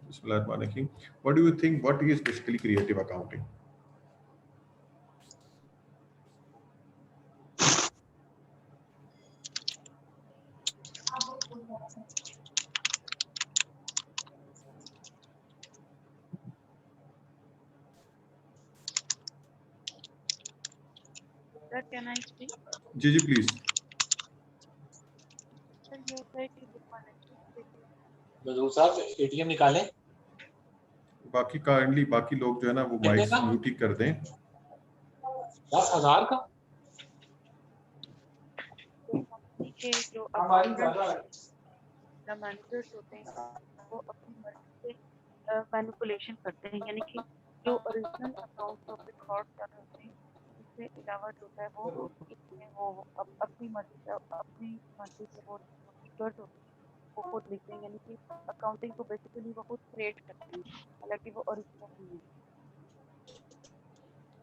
Bismillahirrahmanirrahim. What do you think? What is basically creative accounting? Sir, can I speak? Ji please. Sir, ये होता है कि book management मजदूर साहब ATM निकालें। बाकी काइंडली बाकी लोग जो है ना वो माइक्स म्यूट ही कर दें। 10,000 का के जो हमारी ज्यादा है। मैनेजर्स होते हैं वो अपनी मर्जी से मैनिपुलेशन करते हैं, यानी कि जो ओरिजिनल अकाउंट ऑफ रिकॉर्ड कर रहे होते हैं उससे अलावा जो है वो इसमें वो अपनी मर्जी से वो फिगर्स होते हैं वो खुद लिखते हैं, यानी कि अकाउंटिंग को बेसिकली वो खुद क्रिएट करते हैं, हालांकि वो ओरिजिनल नहीं है।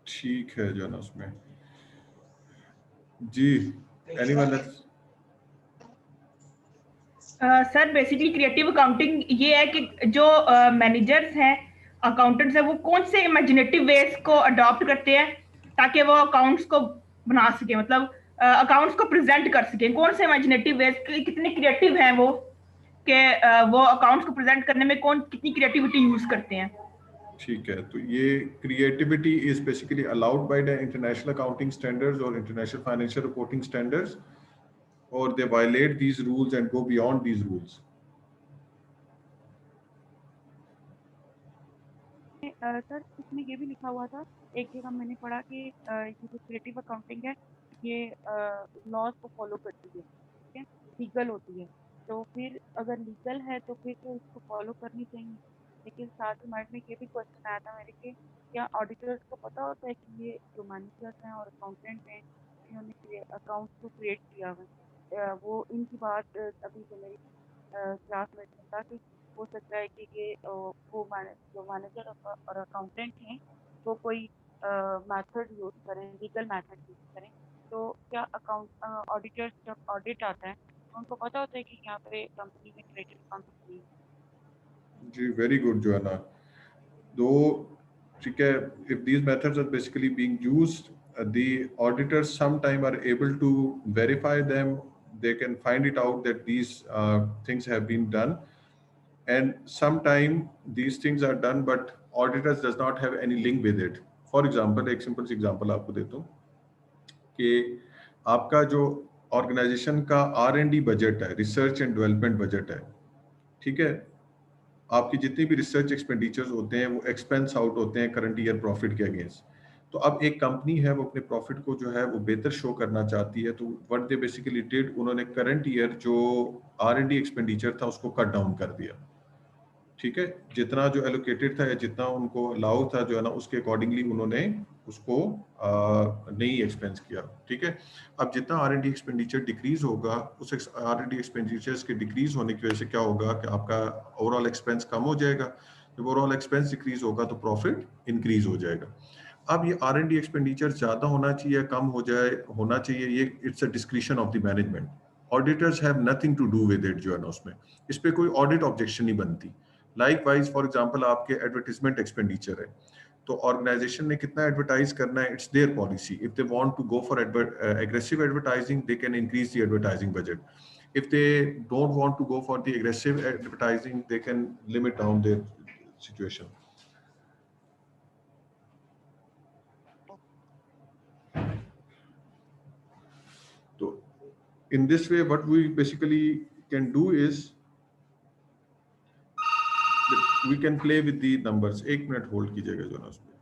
ठीक है जो है ना उसमें जी anyone else? Sir basically creative accounting ये है कि जो मैनेजर्स हैं अकाउंटेंट्स हैं वो कौन से इमेजिनेटिव वेज को अडॉप्ट करते हैं ताकि वो अकाउंट्स को बना सके, मतलब अकाउंट्स को प्रेजेंट कर सके। कौन से इमेजिनेटिव वेज कितने क्रिएटिव हैं वो कि वो अकाउंट्स को प्रेजेंट करने में कौन कितनी क्रिएटिविटी यूज करते हैं। ठीक है, तो ये creativity is basically allowed by the international accounting standards और इंटरनेशनल फाइनेंशियल रिपोर्टिंग स्टैंडर्ड्स, और they violate these rules and go beyond these rules. Sir इसमें ये भी लिखा हुआ था, एक जगह मैंने पढ़ा कि ये जो क्रिएटिव अकाउंटिंग है ये लॉज को फॉलो करती है, ठीक है, लीगल होती है। तो फिर अगर लीगल है तो फिर तो इसको फॉलो करनी चाहिए, लेकिन साथ ही माइंड में ये भी क्वेश्चन आया था मेरे के क्या ऑडिटर्स को पता होता है कि ये जो मैनेजर्स हैं और अकाउंटेंट हैं इन्होंने अकाउंट को क्रिएट किया हुआ है। वो इनकी बात अभी जो मेरी क्लास में था कि हो सकता है कि ये जो मैनेजर और अकाउंटेंट हैं वो कोई मेथड यूज करें, लीगल मेथड यूज करें। तो क्या अकाउंट ऑडिटर्स जब ऑडिट आता है तो उनको पता होता है कि यहाँ पे कंपनी में क्रिएटिव अकाउंटिंग नहीं है। जी वेरी गुड जो है ना, दो ठीक है, if these methods are basically being used, the auditors sometime are able to verify them. They can find it out that these things have been done, and sometime these things are done but auditors does not have any link with it. For example, एक simple example आपको देता हूँ कि आपका जो organisation का R&D budget है, research and development budget है, ठीक है, आपकी जितनी भी रिसर्च एक्सपेंडिचर्स होते हैं वो एक्सपेंस आउट होते हैं करंट ईयर प्रॉफिट के अगेंस्ट। तो अब एक कंपनी है वो अपने प्रॉफिट को जो है वो बेहतर शो करना चाहती है, तो व्हाट दे बेसिकली डिड, उन्होंने करंट ईयर जो R&D एक्सपेंडिचर था उसको कट डाउन कर दिया, ठीक है, जितना जो एलोकेटेड था या जितना उनको अलाउ था जो है ना उसके अकॉर्डिंगली उन्होंने उसको नहीं एक्सपेंस किया, ठीक है। अब जितना R&D एक्सपेंडिचर डिक्रीज होगा, उस R&D एक्सपेंडिचर्स के डिक्रीज होने की वजह से क्या होगा कि आपका ओवरऑल एक्सपेंस कम हो जाएगा। जब ओवरऑल एक्सपेंस डिक्रीज होगा तो प्रॉफिट इंक्रीज हो जाएगा। अब ये R&D एक्सपेंडिचर ज्यादा होना चाहिए कम हो जाए होना चाहिए, ये it's a discretion of the management. Auditors have nothing to do with it जो है ना, उसमें इस पे कोई ऑडिट ऑब्जेक्शन नहीं बनती। लाइकवाइज फॉर एग्जांपल आपके एडवर्टाइजमेंट एक्सपेंडिचर है, तो ऑर्गेनाइजेशन ने कितना एडवर्टाइज करना है, it's their policy. If they want to go for aggressive advertising they can increase the advertising budget. If they don't want to go for the aggressive advertising they can limit down their situation. तो in this way what we basically can do is we can play with the numbers। एक minute hold कीजिएगा जो ना उसमें।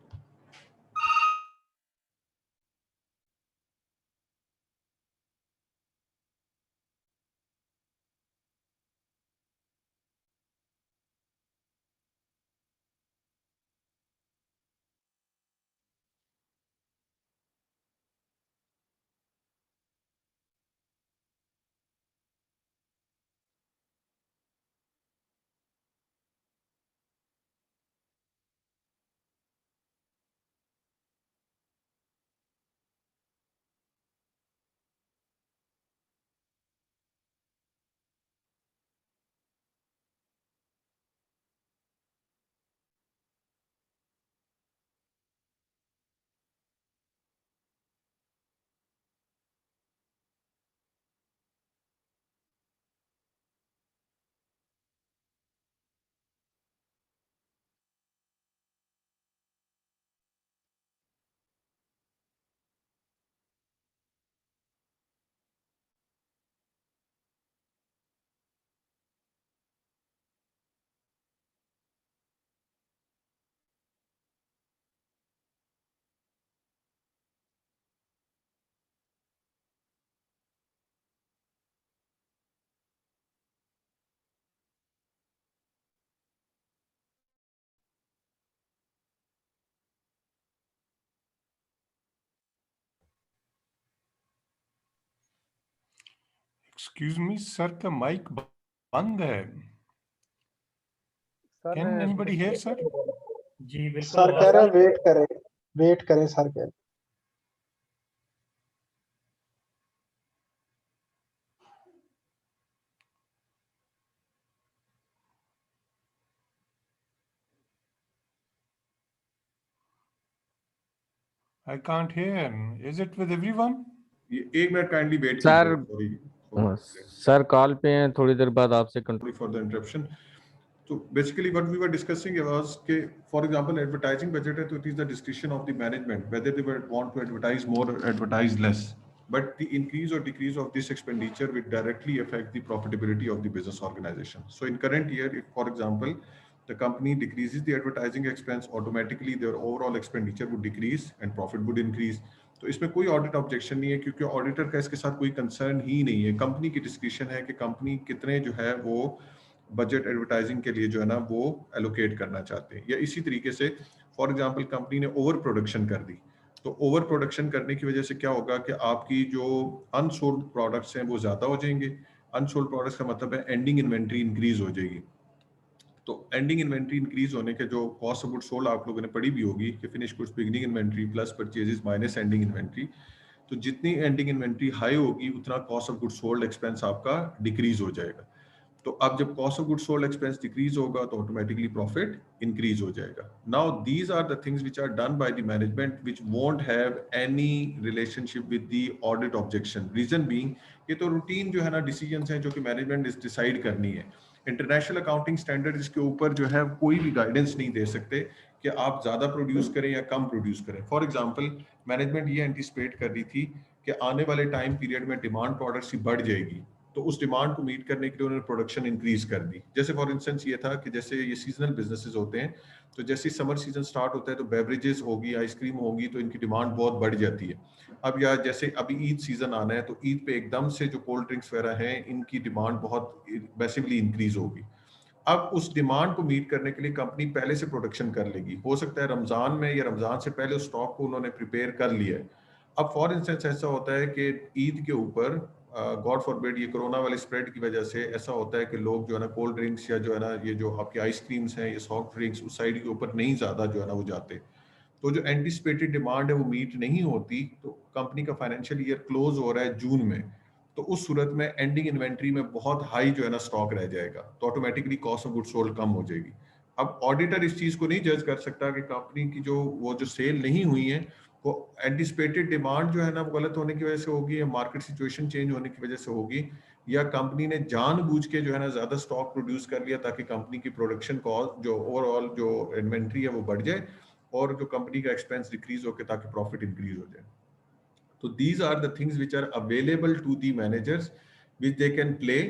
Excuse me sir का mike बंद है। Sir can anybody hear sir? जी बिल्कुल सर कह रहे हैं वेट करें सर कह रहे हैं। I can't hear. Is it with everyone? ये एक मिनट काइंडली वेट सर कीजिए। सर कॉल पे हैं, थोड़ी देर बाद आपसे Sorry for the interruption. So basically what we were discussing was कि for example advertising budget है तो it is the discretion of the management whether they would want to advertise more or advertise less. But the increase or decrease of this expenditure will directly affect the profitability of the business organization. So in current year, if for example the company decreases the advertising expense, automatically their overall expenditure would decrease and profit would increase. तो इसमें कोई audit objection नहीं है क्योंकि auditor का इसके साथ कोई कंसर्न ही नहीं है। कंपनी की डिस्क्रिप्शन है कि कंपनी कितने जो है वो बजट एडवर्टाइजिंग के लिए जो है ना वो एलोकेट करना चाहते हैं। या इसी तरीके से फॉर एग्जांपल कंपनी ने ओवर प्रोडक्शन कर दी तो ओवर प्रोडक्शन करने की वजह से क्या होगा कि आपकी जो अनसोल्ड प्रोडक्ट्स हैं वो ज़्यादा हो जाएंगे। अनसोल्ड प्रोडक्ट्स का मतलब है एंडिंग इन्वेंट्री इंक्रीज हो जाएगी। तो एंडिंग इन्वेंट्री इंक्रीज होने के जो कॉस्ट ऑफ गुड्स सोल्ड आप लोगों ने पढ़ी भी होगी कि finish goods beginning inventory plus purchases minus ending inventory. तो जितनी एंडिंग इन्वेंट्री हाई होगी उतना cost of goods sold expense आपका डिक्रीज हो जाएगा। तो अब जब cost of goods sold expense decrease होगा तो ऑटोमेटिकली प्रॉफिट इंक्रीज हो जाएगा। Now these are the things which are done by the management which won't have any relationship with the audit objection. Reason being ये तो routine जो है ना decisions हैं जो कि मैनेजमेंट डिसाइड करनी है। इंटरनेशनल अकाउंटिंग स्टैंडर्ड इसके ऊपर जो है कोई भी गाइडेंस नहीं दे सकते कि आप ज्यादा प्रोड्यूस करें या कम प्रोड्यूस करें। फॉर एग्जांपल मैनेजमेंट ये एंटिसिपेट कर रही थी कि आने वाले टाइम पीरियड में डिमांड प्रोडक्ट्स की बढ़ जाएगी तो उस डिमांड को मीट करने के लिए उन्होंने प्रोडक्शन इंक्रीज कर दी। जैसे फॉर इंस्टेंस ये था कि जैसे ये सीजनल बिजनेसेस होते हैं तो जैसे समर सीजन स्टार्ट होता है तो बेवरेजेस होगी आइसक्रीम होगी तो इनकी डिमांड बहुत बढ़ जाती है। अब या जैसे अभी ईद सीजन आना है तो ईद पे एकदम से जो कोल्ड ड्रिंक्स वगैरह हैं इनकी डिमांड बहुत मैसिवली इंक्रीज होगी। अब उस डिमांड को मीट करने के लिए कंपनी पहले से प्रोडक्शन कर लेगी। हो सकता है रमजान में या रमजान से पहले उस स्टॉक को उन्होंने प्रिपेयर कर लिया है। अब फॉर इंस्टेंस ऐसा होता है कि ईद के ऊपर गॉड फॉरबिड ये कोरोना वाले स्प्रेड की वजह से ऐसा होता है कि लोग जो है ना कोल्ड ड्रिंक्स या जो है ना ये जो आपकी आइसक्रीम्स हैं ये सॉफ्ट ड्रिंक्स उस साइड के ऊपर नहीं ज़्यादा जो है ना वो जाते। तो जो एंटिसिपेटेड डिमांड है वो मीट नहीं होती तो कंपनी का फाइनेंशियल ईयर क्लोज हो रहा है जून में तो उस सूरत में एंडिंग इन्वेंट्री में बहुत हाई जो है ना स्टॉक रह जाएगा तो automatically cost of goods sold कम हो जाएगी। अब ऑडिटर इस चीज को नहीं जज कर सकता कि कंपनी की जो सेल नहीं हुई है वो एंटिसिपेटेड डिमांड जो है ना वो गलत होने की वजह से होगी या मार्केट सिचुएशन चेंज होने की वजह से होगी या कंपनी ने जानबूझ के जो है ना ज्यादा स्टॉक प्रोड्यूस कर लिया ताकि कंपनी की प्रोडक्शन कॉस्ट जो ओवरऑल जो इन्वेंट्री है वो बढ़ जाए और जो कंपनी का एक्सपेंस डिक्रीज होकर ताकि प्रॉफिट इंक्रीज हो जाए। So these are the things which are available to the managers which they can play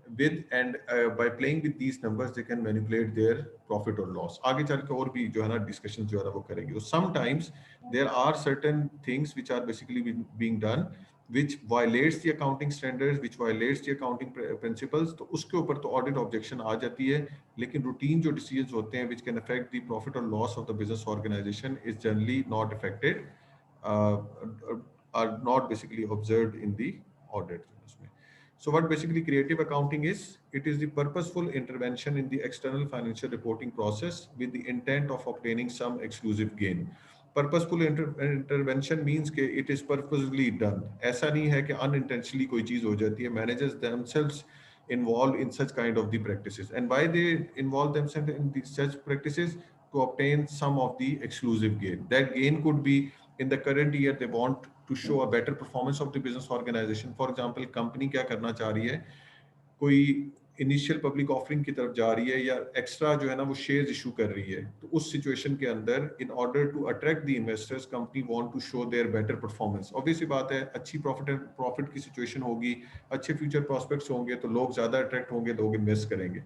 with and by playing with these numbers they can manipulate their profit or loss. आगे चल के और भी जो है ना discussions जो है ना वो करेंगे। So sometimes there are certain things which are basically being done which violates the accounting standards, which violates the accounting principles. तो उसके ऊपर तो audit objection आ जाती है लेकिन routine जो decisions होते हैं which can affect the profit or loss of the business organization is generally not affected. Are not basically observed in the audit. So what basically creative accounting is, it is the purposeful intervention in the external financial reporting process with the intent of obtaining some exclusive gain. Purposeful intervention means कि it is purposely done. ऐसा नहीं है कि unintentionally कोई चीज हो जाती है। Managers themselves involved in such kind of the practices and why they involve themselves in such practices to obtain some of the exclusive gain. That gain could be in the current year they want to show a better performance of the business organization. For example, company क्या करना चाह रही है, कोई initial public offering की तरफ जा रही है या एक्स्ट्रा जो है ना वो शेयर्स इशू कर रही है तो उस सिचुएशन के अंदर in order to attract the investors company want to show their better performance. Obviously बात है अच्छी प्रॉफिट की सिचुएशन होगी, अच्छे फ्यूचर प्रोस्पेक्ट्स होंगे तो लोग ज्यादा अट्रैक्ट होंगे, लोग इन्वेस्ट करेंगे।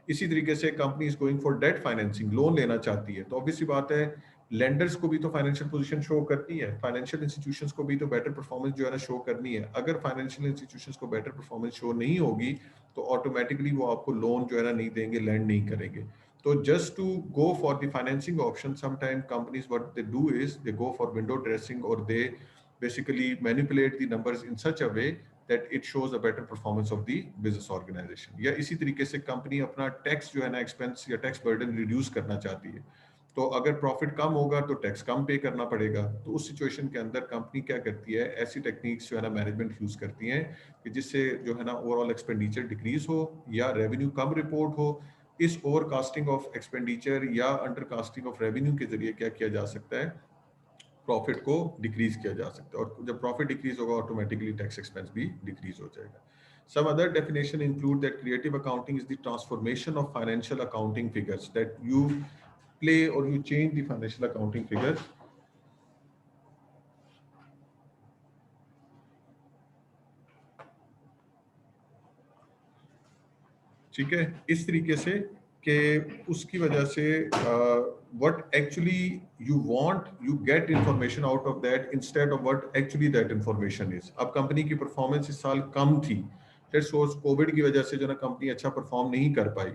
इसी तरीके से company is going for debt financing, loan लेना चाहती है तो ऑब्वियसली बात है लेंडर्स को भी तो फाइनेंशियल पोजीशन शो करनी है, फाइनेंशियल इंस्टीट्यूशंस को भी तो बेटर परफॉर्मेंस जो है ना शो करनी है। अगर फाइनेंशियल इंस्टीट्यूशंस को बेटर परफॉर्मेंस शो नहीं होगी तो ऑटोमेटिकली वो आपको लोन जो है ना नहीं देंगे, लैंड नहीं करेंगे। तो just to go for the financing option sometime companies what they do is they go for window dressing और they basically manipulate the numbers in such a way that it shows a better performance of the business organization. या इसी तरीके से company अपना tax जो है ना expense या टैक्स बर्डन रिड्यूस करना चाहती है, तो अगर प्रॉफिट कम होगा तो टैक्स कम पे करना पड़ेगा। तो उस सिचुएशन के अंदर कंपनी क्या करती है, ऐसी टेक्निक्स जो है ना मैनेजमेंट यूज करती हैं कि जिससे जो है ना ओवरऑल एक्सपेंडिचर डिक्रीज हो या रेवेन्यू कम रिपोर्ट हो। इस ओवरकास्टिंग ऑफ एक्सपेंडिचर या अंडरकास्टिंग ऑफ रेवेन्यू के जरिए क्या किया जा सकता है, प्रॉफिट को डिक्रीज किया जा सकता है, और जब प्रॉफिट डिक्रीज होगा ऑटोमेटिकली टैक्स एक्सपेंस भी डिक्रीज हो जाएगा। Some other definition include that creative accounting is the transformation of financial accounting figures, that you play or you change the financial accounting figures ठीक है, इस तरीके से कि उसकी वजह से what actually you want, you get information out of that instead of what actually that information is। अब कंपनी की परफॉर्मेंस इस साल कम थी, लेट्स सपोज कोविड की वजह से जो ना कंपनी अच्छा परफॉर्म नहीं कर पाई,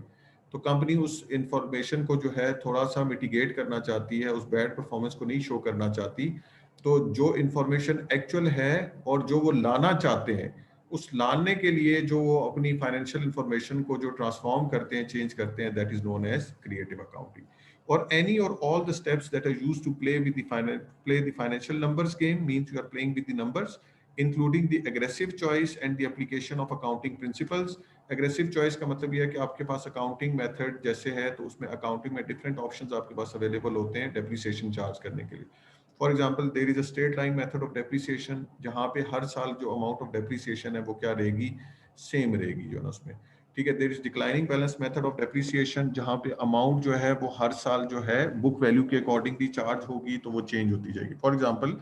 तो कंपनी उस इंफॉर्मेशन को जो है थोड़ा सा मिटिगेट करना चाहती है, उस बैड परफॉर्मेंस को नहीं शो करना चाहती। तो जो इंफॉर्मेशन एक्चुअल है और जो वो लाना चाहते हैं, उस लाने के लिए जो वो अपनी फाइनेंशियल इंफॉर्मेशन को जो ट्रांसफॉर्म करते हैं, चेंज करते हैं, that is known as creative accounting. और एनी और all the steps that are used to play the financial numbers game means you are playing with the numbers, including the aggressive choice and the application of accounting principles. Aggressive choice का मतलब यह है कि आपके पास accounting method जैसे है, तो उसमें अकाउंटिंग में डिफरेंट ऑप्शंस आपके पास अवेलेबल होते हैं डेप्रिसिएशन चार्ज करने के लिए। For example there is a straight line method of depreciation, जहाँ पे हर साल जो अमाउंट ऑफ डेप्रिसिएशन है वो क्या रहेगी, सेम रहेगी जो है ना उसमें, ठीक है। There is declining balance method of depreciation, जहाँ पे अमाउंट जो है वो हर साल जो है बुक वैल्यू के अकॉर्डिंगली चार्ज होगी, तो वो चेंज होती जाएगी। For example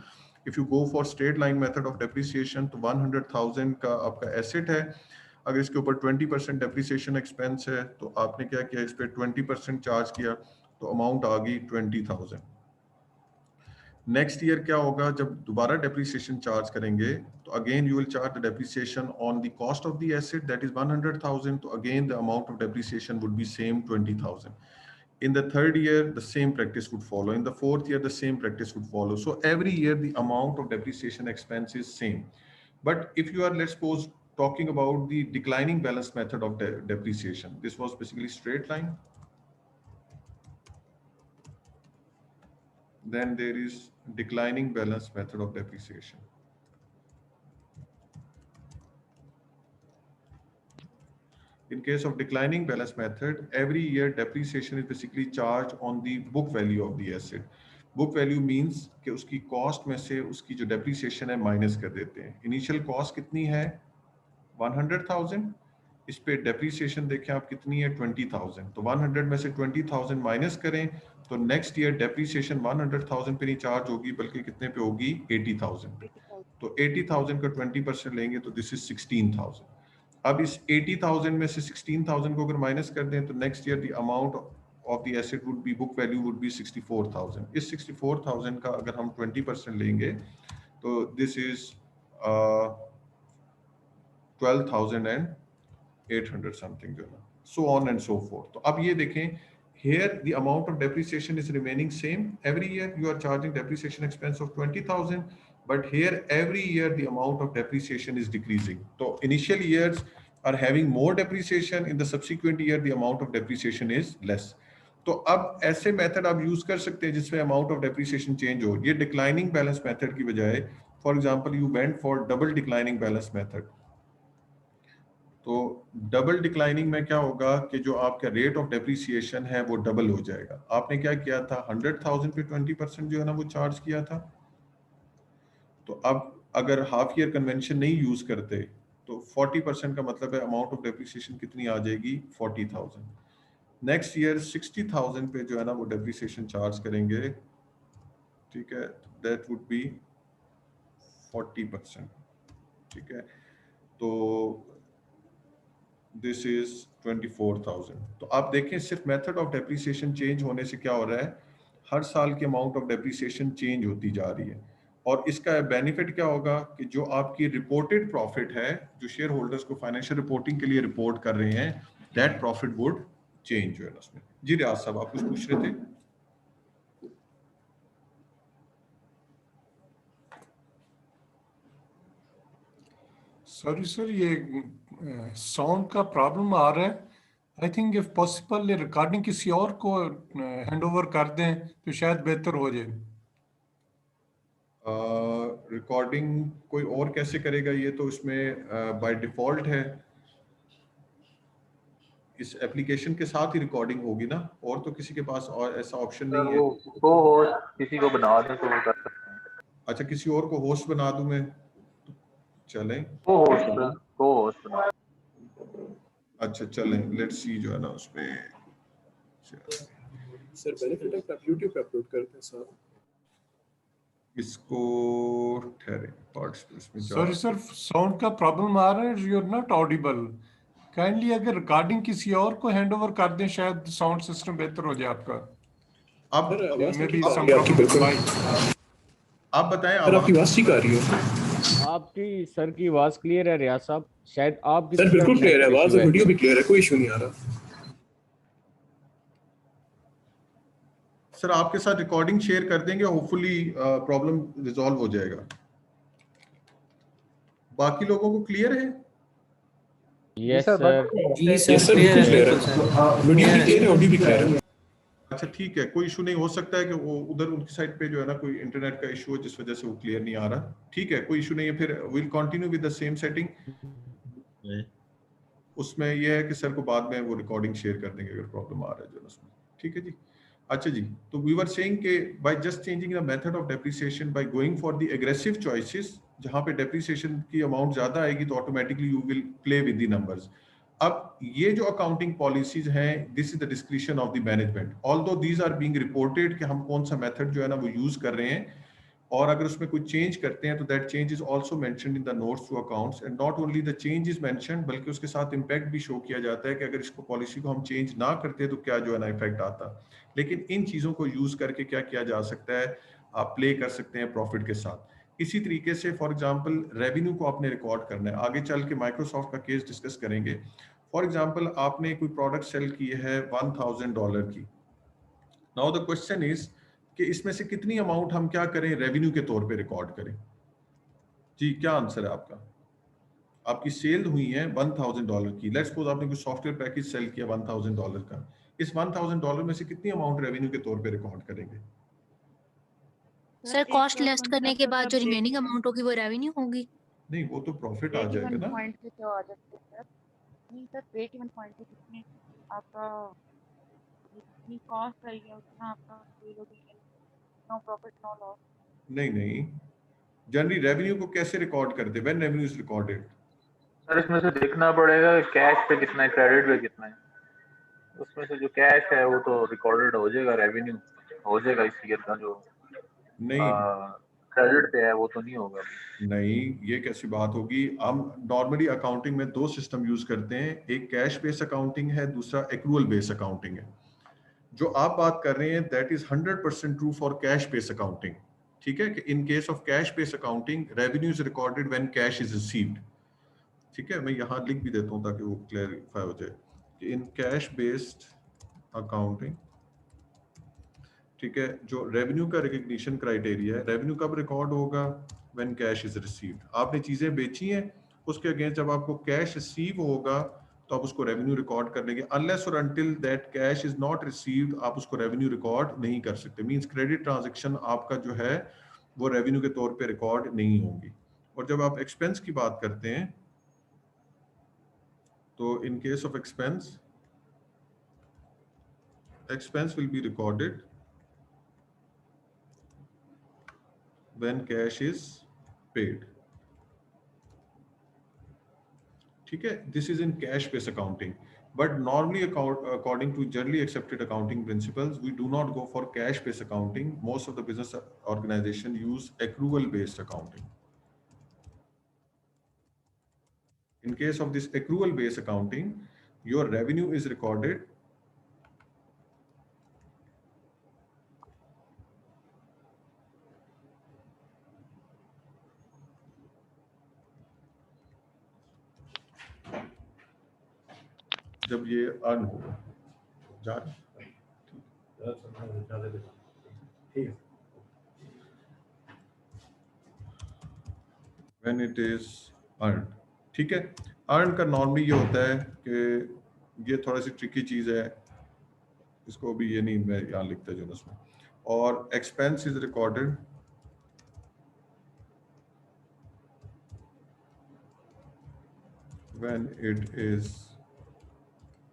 if you go for straight line method of depreciation, तो 100,000 का आपका एसेट है, अगर इसके ऊपर 20% डेप्रिसिएशन एक्सपेंस है, तो आपने क्या किया, इस पे 20% चार्ज किया, तो अमाउंट आ गई 20,000। नेक्स्ट ईयर क्या होगा, जब दोबारा डेप्रिसिएशन चार्ज करेंगे, तो again you will charge the depreciation on the cost of the asset, that is 100,000, तो again the amount of depreciation would be same 20,000। In the third year, the same practice would follow. In the fourth year, the same practice would follow. So every year, the amount of depreciation expense is same. But if you are, let's suppose, talking about the declining balance method of depreciation, this was basically straight line. Then there is declining balance method of depreciation. In case of declining balance method, every year depreciation is basically charged on the book value of the asset. Book value means कि उसकी cost में से उसकी जो depreciation है minus कर देते हैं। Initial cost कितनी है 100,000, इस पे depreciation देखें आप कितनी है 20,000, तो 100 में से 20,000 माइनस करें, तो नेक्स्ट ईयर depreciation 100,000 पे नहीं चार्ज होगी, बल्कि कितने पे होगी 80,000 पे। तो 80,000 का 20% लेंगे तो दिस इज 16,000। अब इस 80,000 में से 16,000 को अगर माइनस कर दें, तो next year the amount of the asset would be, book value would be 64,000। इस 64,000 का अगर हम 20% लेंगे, तो दिस इज 12,800 समथिंग, जो है, so on and so fourth. तो अब ये देखें, here the amount of depreciation is remaining same every year, you are charging depreciation expense of 20,000, but here every year the amount of depreciation is decreasing. So initial years are having more depreciation, in the subsequent year the amount of depreciation is less. तो अब ऐसे method आप use कर सकते हैं जिसमें amount of depreciation change हो। ये डिक्लाइनिंग बैलेंस मेथड की बजाय, for example you went for double declining balance method, तो डबल डिक्लाइनिंग में क्या होगा कि जो आपका रेट ऑफ डेप्रिसिएशन है वो डबल हो जाएगा। आपने क्या किया था, 100,000 पे 20% जो है ना वो चार्ज किया था, तो अब अगर हाफ ईयर कन्वेंशन नहीं यूज करते, तो 40% का मतलब है अमाउंट ऑफ डेप्रिसिएशन कितनी आ जाएगी 40,000। नेक्स्ट ईयर 60,000 पे जो है ना वो डेप्रिसिएशन चार्ज करेंगे, ठीक है, दैट वुड बी 40%, ठीक है, तो दिस इज 24,000। तो आप देखें सिर्फ मेथड ऑफ डेप्रिसिएशन चेंज होने से क्या हो रहा है, हर साल की अमाउंट ऑफ डेप्रिसिएशन चेंज होती जा रही है। और इसका बेनिफिट क्या होगा कि जो आपकी रिपोर्टेड प्रॉफिट है, जो शेयर होल्डर्स को फाइनेंशियल रिपोर्टिंग के लिए रिपोर्ट कर रहे हैं, दैट प्रॉफिट वुड चेंज जो है उसमें। जी रियाज साहब, आप कुछ पूछ रहे थे? सॉरी सर, ये साउंड का प्रॉब्लम आ रहा है। आई थिंक इफ पॉसिबल ये रिकॉर्डिंग किसी और को हैंड ओवर कर दें तो शायद बेहतर हो जाए। रिकॉर्डिंग कोई और कैसे करेगा? ये तो इसमें बाय डिफॉल्ट है, इस एप्लीकेशन के साथ ही रिकॉर्डिंग होगी ना, और तो किसी के पास और ऐसा ऑप्शन सर नहीं है। वो होस्ट किसी को बना दें तो वो कर सकते हैं। अच्छा, किसी और को होस्ट बना दूं मैं? चलें, को होस्ट बना। अच्छा चलें, लेट्स सी जो है ना उसमें। सर बेनिफिट है कि आप YouTube पे अपलोड करते हैं सर। इसको ठहरे पार्ट्स पे इसमें जा। सॉरी सर, साउंड का प्रॉब्लम आ रहा है, you are not audible. Kindly अगर रिकॉर्डिंग किसी और को हैंड ओवर कर दें शायद साउंड सिस्टम बेहतर हो जाए आपका। अब सर आवाज मे तो बी ठीक आ सम रही है आपकी, प्रॉब्लम बिल्कुल। माइक। आप बताएं, सर आपकी आवाज ठीक आ रही है। आपकी सर की आवाज क्लियर है रियाज साहब, शायद आपकी सर तरफ बिल्कुल क्लियर है नेटवर्क आवाज, इशू और है। वीडियो भी क्लियर है, कोई इशू नहीं आ रहा। सर आपके साथ रिकॉर्डिंग शेयर कर देंगे, होपफुली प्रॉब्लम रिजॉल्व हो जाएगा। बाकी लोगों को क्लियर है? Yes sir. यस सर बिल्कुल क्लियर है, वीडियो भी क्लियर है, ऑडियो भी क्लियर है। अच्छा ठीक है, कोई इशू नहीं। हो सकता है कि वो उधर उनकी साइड पे जो है ना कोई इंटरनेट का इशू है जिस वजह से वो क्लियर नहीं आ रहा। ठीक है, कोई इशू नहीं है, फिर will continue with the same setting. उसमें यह है कि सर को बाद में वो रिकॉर्डिंग शेयर कर देंगे अगर प्रॉब्लम आ रहा है जो उसमें। ठीक है जी। अच्छा जी, तो वी वर सेइंग कि by just changing the method of depreciation by going for the aggressive choices, जहां पे डेप्रिसिएशन की अमाउंट ज्यादा आएगी तो automatically you will play with the numbers. अब ये जो अकाउंटिंग पॉलिसीज हैं, this is the description of the management, although these are being reported कि हम कौन सा मेथड जो है ना वो यूज कर रहे हैं, और अगर उसमें कोई चेंज करते हैं तो that change is also mentioned in the notes to accounts. And not only the change is mentioned, बल्कि उसके साथ इंपैक्ट भी शो किया जाता है कि अगर इसको पॉलिसी को हम चेंज ना करते तो क्या जो है ना इफेक्ट आता। लेकिन इन चीजों को यूज करके क्या किया जा सकता है, आप प्ले कर सकते हैं प्रॉफिट के साथ। इसी तरीके से फॉर एग्जांपल रेवेन्यू को आपने रिकॉर्ड करना है, आगे चल के माइक्रोसॉफ्ट का केस डिस्कस करेंगे। फॉर एग्जांपल आपने कोई प्रोडक्ट सेल की है $1000 की। नाउ द क्वेश्चन इज कि इसमें से कितनी अमाउंट हम क्या करें, रेवेन्यू के तौर पे रिकॉर्ड करें। जी क्या आंसर है आपका? आपकी सेल हुई है $1000 की, लेट्स सपोज आपने कोई सॉफ्टवेयर पैकेज सेल किया $1000 का। इस $1000 में से कितनी अमाउंट रेवेन्यू के तौर पे रिकॉर्ड करेंगे? सर कॉस्ट एक लेस करने के concept बाद अगर जो break रिमेनिंग अमाउंट होगी वो रेवेन्यू होगी। नहीं, वो तो प्रॉफिट आ ब्रेक जाएगा इवन ना। पॉइंट पे तो आ जाते हैं सर। नहीं सर, ब्रेक इवन पॉइंट पे जितनी आपका जितनी कॉस्ट आई है उतना आपका सेल होगी, नो प्रॉफिट नो लॉस। नहीं नहीं, जनरली रेवेन्यू को कैसे रिकॉर्ड करते हैं? When revenue is recorded? Sir इसमें से देखना पड़ेगा कैश पे कितना है, क्रेडिट पे कितना है। उसमें से जो कैश है वो तो रिकॉर्डेड हो जाएगा, रेवेन्यू हो जाएगा इस ईयर का। जो नहीं क्रेडिट पे है वो तो नहीं होगा। नहीं, ये कैसी बात होगी? हम नॉर्मली अकाउंटिंग में दो सिस्टम यूज करते हैं, एक कैश बेस अकाउंटिंग है, दूसरा एक्रूअल बेस अकाउंटिंग है। जो आप बात कर रहे हैं that is 100% true for cash base accounting. ठीक है, कि in case of cash base accounting revenue is recorded when cash is received. ठीक है, मैं यहाँ लिख भी देता हूँ ताकि वो क्लैरिफाई हो जाए कि इन कैश बेस्ड अकाउंटिंग, ठीक है, जो रेवेन्यू का रिकग्निशन क्राइटेरिया है, रेवेन्यू कब रिकॉर्ड होगा? When cash is received. आपने चीजें बेची हैं, उसके अगेंस्ट जब आपको कैश रिसीव होगा तो आप उसको रेवेन्यू रिकॉर्ड कर लेंगे। अनलेस और until that cash is not received आप उसको रेवेन्यू रिकॉर्ड नहीं कर सकते। मींस क्रेडिट ट्रांजैक्शन आपका जो है वो रेवेन्यू के तौर पे रिकॉर्ड नहीं होगी। और जब आप एक्सपेंस की बात करते हैं तो in case of expense, expense will be recorded when cash is paid. ठीक है, this is in cash based accounting, but normally according to generally accepted accounting principles we do not go for cash based accounting. Most of the business organization use accrual based accounting. In case of this accrual based accounting, your revenue is recorded जब ये earn होगा। जा when it is earned. ठीक है। Earn का normally ये होता है कि ये थोड़ा सी ट्रिकी चीज है, इसको भी ये नहीं मैं यहाँ लिखता जो उसमें। और expense is recorded when it is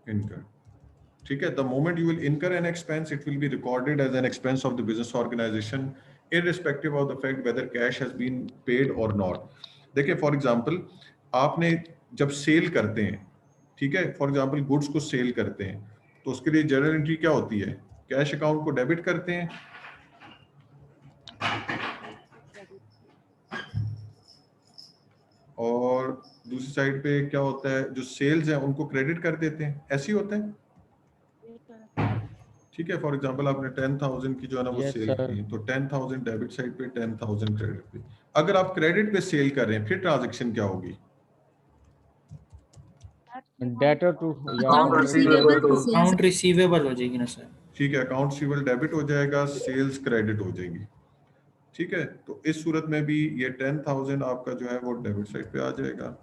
incurred. ठीक है, the moment you will incur an expense, it will be recorded as an expense of the business organization, irrespective of the fact whether cash has been paid or not. देखिए for example आपने जब cell करते हैं, ठीक है, for example goods को cell करते हैं, तो उसके लिए जर्नल एंट्री क्या होती है? कैश अकाउंट को डेबिट करते हैं और दूसरी साइड पे क्या होता है, जो सेल्स हैं उनको क्रेडिट कर देते हैं, ऐसे ही होता है। ठीक है, फॉर एग्जांपल आपने 10,000 की जो है ना वो सेल की, तो 10,000 डेबिट साइड पे, 10,000 क्रेडिट पे। अगर आप क्रेडिट पे सेल कर रहे हैं, फिर ट्रांजैक्शन क्या होगी? डेटर टू अकाउंट रिसीवेबल हो जाएगी ना सर। ठीक है, अकाउंट रिसीवेबल डेबिट हो जाएगा, सेल्स क्रेडिट हो जाएगी। ठीक है, तो इस सूरत में भी ये 10,000 आपका जो है वो डेबिट साइड पे आ जाएगा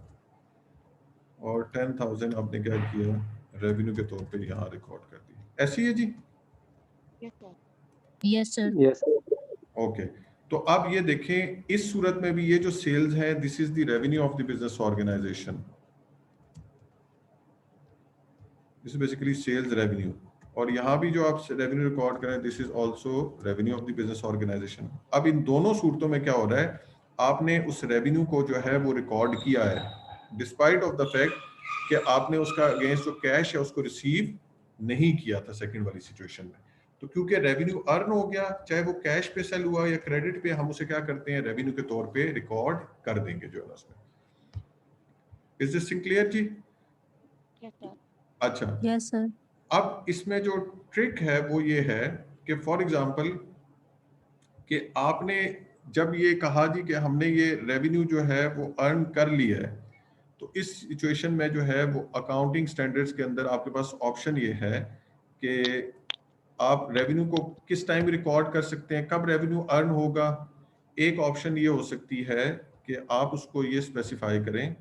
और 10,000 आपने क्या किया, रेवेन्यू के तौर पे यहाँ रिकॉर्ड कर दिया। ऐसी है जी? Yes sir. यस ओके, तो अब ये देखें, इस सूरत में भी ये जो सेल्स है, this is the revenue of the business organisation, this is basically sales revenue. और यहाँ भी जो आप रेवेन्यू रिकॉर्ड करें, this is also revenue of the business organisation. अब इन दोनों सूरतों में क्या हो रहा है, आपने उस रेवेन्यू को जो है वो रिकॉर्ड किया है, डिस्पाइट ऑफ द फैक्ट कि आपने उसका अगेंस्ट जो कैश है उसको रिसीव नहीं किया था सेकंड वाली सिचुएशन में। तो क्योंकि रेवेन्यू अर्न हो गया, चाहे वो कैश पे सेल हुआ या क्रेडिट पे, हम उसे क्या करते हैं, रेवेन्यू के तौर पे रिकॉर्ड कर देंगे जो है उसमें। इज दिस क्लियर जी? अच्छा, यस सर। अब इसमें जो ट्रिक है वो ये है कि फॉर एग्जांपल कि आपने जब ये कहा जी कि हमने ये रेवेन्यू जो है वो अर्न कर लिया है, तो इस सिचुएशन में जो है वो अकाउंटिंग स्टैंडर्ड्स के अंदर आपके पास ऑप्शन ये है कि आप रेवेन्यू को किस टाइम रिकॉर्ड कर सकते हैं, कब रेवेन्यू अर्न होगा। एक ऑप्शन ये हो सकती है कि आप उसको ये स्पेसिफाई करें,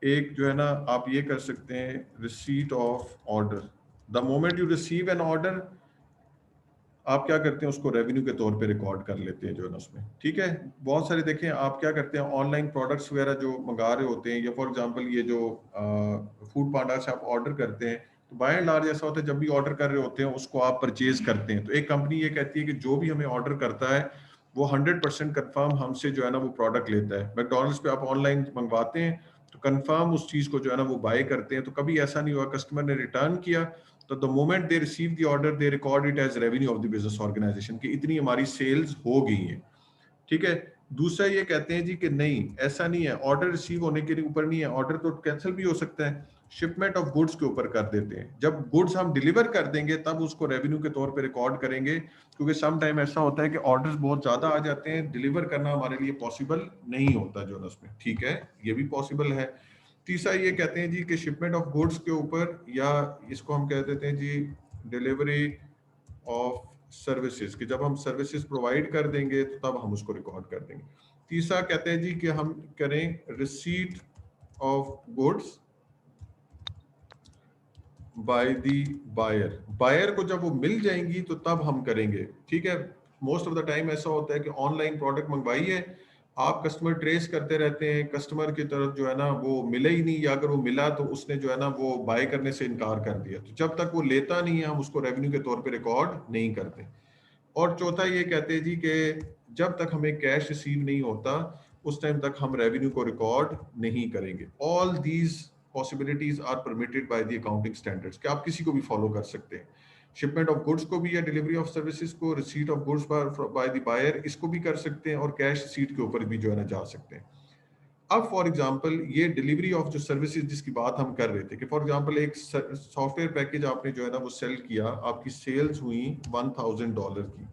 एक जो है ना आप ये कर सकते हैं, receipt of order. The moment you receive an order, आप क्या करते हैं, उसको रेवेन्यू के तौर पे रिकॉर्ड कर लेते हैं जो है ना उसमें। ठीक है, बहुत सारे देखें आप क्या करते हैं, ऑनलाइन प्रोडक्ट्स वगैरह जो मंगा रहे होते हैं, या फॉर एग्जांपल ये जो फूड पांडा से आप ऑर्डर करते हैं, तो बाय एंड लार्ज ऐसा होता है जब भी ऑर्डर कर रहे होते हैं उसको आप परचेज करते हैं, तो एक कंपनी ये कहती है कि जो भी हमें ऑर्डर करता है वो 100% कंफर्म हमसे जो है ना वो प्रोडक्ट लेता है। मैकडॉनल्ड्स पे आप ऑनलाइन मंगवाते हैं तो कंफर्म उस चीज को जो है ना वो बाय करते हैं, तो कभी ऐसा नहीं हुआ कस्टमर ने रिटर्न किया तो the moment they receive the order they record it as revenue of the business organisation कि इतनी हमारी सेल्स हो गई हैं। ठीक है, दूसरा ये कहते हैं जी कि नहीं, ऐसा नहीं है, ऑर्डर रिसीव होने के ऊपर नहीं है, ऑर्डर तो कैंसिल भी हो सकता है, शिपमेंट ऑफ गुड्स के ऊपर कर देते हैं। जब गुड्स हम डिलीवर कर देंगे तब उसको रेवेन्यू के तौर पे रिकॉर्ड करेंगे, क्योंकि सम टाइम ऐसा होता है कि ऑर्डर्स बहुत ज्यादा आ जाते हैं, डिलीवर करना हमारे लिए पॉसिबल नहीं होता जो है उसमें। ठीक है, ये भी पॉसिबल है। तीसरा ये कहते हैं जी कि शिपमेंट ऑफ गुड्स के ऊपर, या इसको हम कह देते हैं जी डिलीवरी ऑफ सर्विसेज, कि जब हम सर्विसेज प्रोवाइड कर देंगे तो तब हम उसको रिकॉर्ड कर देंगे। तीसरा कहते हैं जी कि हम करें receipt of goods by the buyer, buyer को जब वो मिल जाएंगी तो तब हम करेंगे। ठीक है, मोस्ट ऑफ द टाइम ऐसा होता है कि ऑनलाइन प्रोडक्ट मंगवाई है, आप कस्टमर ट्रेस करते रहते हैं, कस्टमर की तरफ जो है ना वो मिला ही नहीं, या अगर वो मिला तो उसने जो है ना वो बाय करने से इनकार कर दिया, तो जब तक वो लेता नहीं है हम उसको रेवेन्यू के तौर पे रिकॉर्ड नहीं करते। और चौथा ये कहते हैं जी कि जब तक हमें कैश रिसीव नहीं होता उस टाइम तक हम रेवेन्यू को रिकॉर्ड नहीं करेंगे। All these possibilities are permitted by the accounting standards, कि आप किसी को भी फॉलो कर सकते हैं। शिपमेंट ऑफ गुड्स को भी, या डिलीवरी ऑफ सर्विसेज को, receipt of goods by the buyer, इसको भी कर सकते हैं, और कैश रिसीट के ऊपर भी जो है ना जा सकते हैं। अब फॉर एग्जांपल ये डिलीवरी ऑफ जो सर्विसेज जिसकी बात हम कर रहे थे, कि फॉर एग्जांपल एक सॉफ्टवेयर पैकेज आपने जो है ना वो सेल किया, आपकी सेल्स हुई $1,000 की,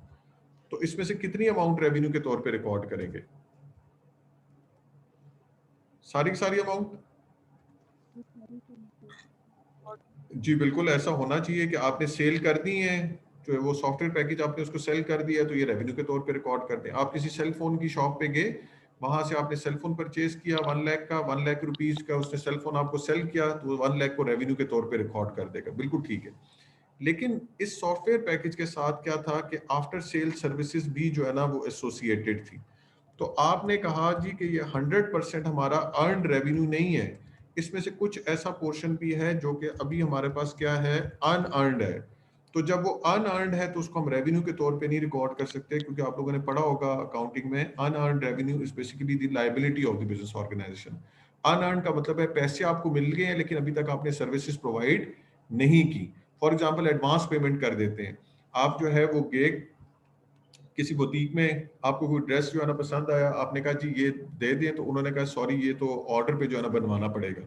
तो इसमें से कितनी अमाउंट रेवेन्यू के तौर पे रिकॉर्ड करेंगे? सारी की सारी अमाउंट? जी बिल्कुल, ऐसा होना चाहिए कि आपने सेल कर दी है, जो है वो सॉफ्टवेयर पैकेज आपने उसको सेल कर दिया तो ये रेवेन्यू के तौर पे रिकॉर्ड कर दें। आप किसी सेल फोन की शॉप पे गए, वहां से आपने सेल फोन परचेज किया 1 लाख का, 1 लाख रुपीज का उसने सेल फोन आपको सेल किया, तो 1 लाख को रेवेन्यू के तौर पे रिकॉर्ड कर देगा, बिल्कुल ठीक है। लेकिन इस सॉफ्टवेयर पैकेज के साथ क्या था कि आफ्टर सेल सर्विसेज भी जो है ना वो एसोसिएटेड थी। तो आपने कहा जी कि ये 100% हमारा अर्न रेवेन्यू नहीं है, इसमें से कुछ ऐसा पोर्शन भी है जो कि अभी हमारे पास क्या है, अनअर्नड है। तो जब वो अनअर्नड है तो उसको हम रेवेन्यू के तौर पे नहीं रिकॉर्ड कर सकते, क्योंकि आप लोगों ने पढ़ा होगा अकाउंटिंग में, unearned revenue is basically the liability of the business organisation. Unearned का मतलब है पैसे आपको मिल गए हैं लेकिन अभी तक आपने सर्विसेज प्रोवाइड नहीं की। फॉर एग्जाम्पल एडवांस पेमेंट कर देते हैं, आप जो है वो गए किसी बुटीक में, आपको कोई ड्रेस जो है ना पसंद आया, आपने कहा जी ये दे दें, तो उन्होंने कहा सॉरी ये तो ऑर्डर पे जो है ना बनवाना पड़ेगा।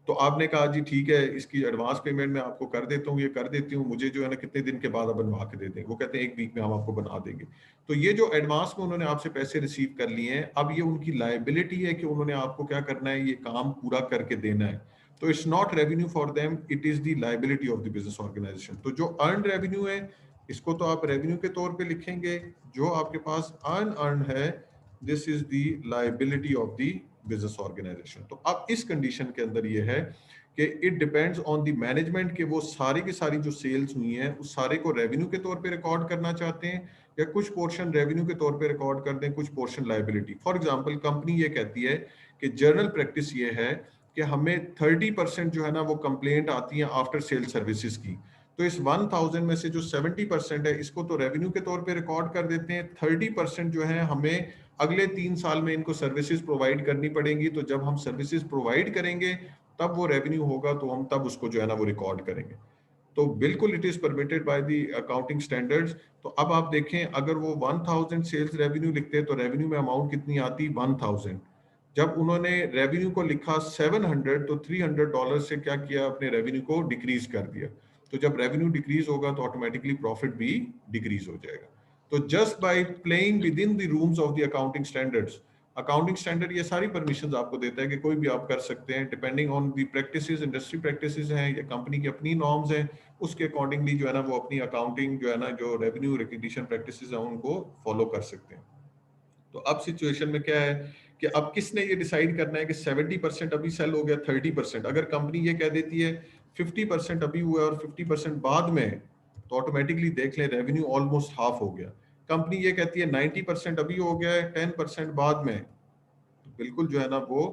तो आपने कहा जी ठीक है, इसकी एडवांस पेमेंट मैं आपको कर देता हूँ, ये कर देती हूँ, मुझे जो है ना कितने दिन के बाद आप बनवा के दे दें। वो कहते हैं 1 वीक में हम आपको बना देंगे। तो ये जो एडवांस में उन्होंने आपसे पैसे रिसीव कर लिए हैं, अब ये उनकी लायबिलिटी है कि उन्होंने आपको क्या करना है, ये काम पूरा करके देना है। तो it's not revenue for them, it is the liability of the business organisation. तो जो अर्न रेवेन्यू है इसको तो आप रेवेन्यू के तौर पे लिखेंगे, जो आपके पास अनअर्न है this is the liability of the business organisation. तो अब इस कंडीशन के अंदर ये है कि it depends on the management के वो सारी की सारी जो सेल्स हुई हैं उस सारे को रेवेन्यू के तौर पे रिकॉर्ड करना चाहते हैं या कुछ पोर्शन रेवेन्यू के तौर पे रिकॉर्ड कर दें, कुछ portion liability. For example company ये कहती है कि जर्नल प्रैक्टिस ये है कि हमें 30% जो है ना वो कंप्लेंट आती है आफ्टर सेल सर्विसेज की, तो इस 1000 में से जो 70% है इसको तो रेवेन्यू के तौर पे रिकॉर्ड कर देते हैं, 30% जो है हमें अगले 3 साल में इनको सर्विसेज प्रोवाइड करनी पड़ेंगी, तो जब हम सर्विसेज प्रोवाइड करेंगे तब वो रेवेन्यू होगा, तो हम तब उसको जो है ना वो रिकॉर्ड करेंगे। तो बिल्कुल it is permitted by the accounting standards. तो अब आप देखें, अगर वो 1000 सेल्स रेवेन्यू लिखते हैं तो रेवेन्यू में अमाउंट कितनी आती, 1000। जब उन्होंने रेवेन्यू को लिखा 700 तो $300 से क्या किया, अपने रेवेन्यू को डिक्रीज कर दिया। तो जब रेवेन्यू डिक्रीज होगा तो ऑटोमेटिकली प्रॉफिट भी डिक्रीज हो जाएगा। तो just by playing with in the rooms of the accounting standards, accounting standard ये सारी परमिशंस आपको देता है कि कोई भी आप कर सकते हैं, depending on the practices, industry practices हैं या कंपनी की अपनी नॉर्म्स हैं, उसके अकॉर्डिंगली जो है ना वो अपनी अकाउंटिंग जो है ना जो रेवेन्यू रिकग्निशन प्रैक्टिसेस हैं उनको फॉलो कर सकते हैं। तो अब सिचुएशन में क्या है कि अब किसने ये डिसाइड करना है कि 70% अभी सेल हो गया, 30%। अगर कंपनी ये कह देती है 50% अभी हुआ और 50% बाद में, तो ऑटोमेटिकली देख लें रेवेन्यू ऑलमोस्ट हाफ हो गया। कंपनी ये कहती है 90% अभी हो गया है, 10% बाद में, तो बिल्कुल जो है ना वो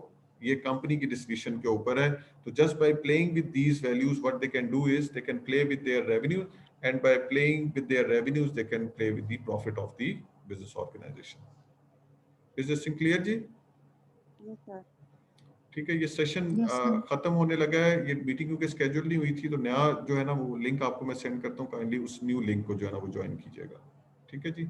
ये कंपनी की डिस्क्रिप्शन के ऊपर है। तो just by playing with these values what they can do is they can play with their revenue, and by playing with their revenues they can play with the profit of the business organisation. Is this clear जी? Yes sir. ठीक है, ये session Yes, sir. खत्म होने लगा है। ये meeting क्योंकि स्केड्यूल नहीं हुई थी, तो नया जो है ना वो लिंक आपको मैं सेंड करता हूँ, काइंडली उस न्यू लिंक को जो है ना वो ज्वाइन कीजिएगा। ठीक है जी।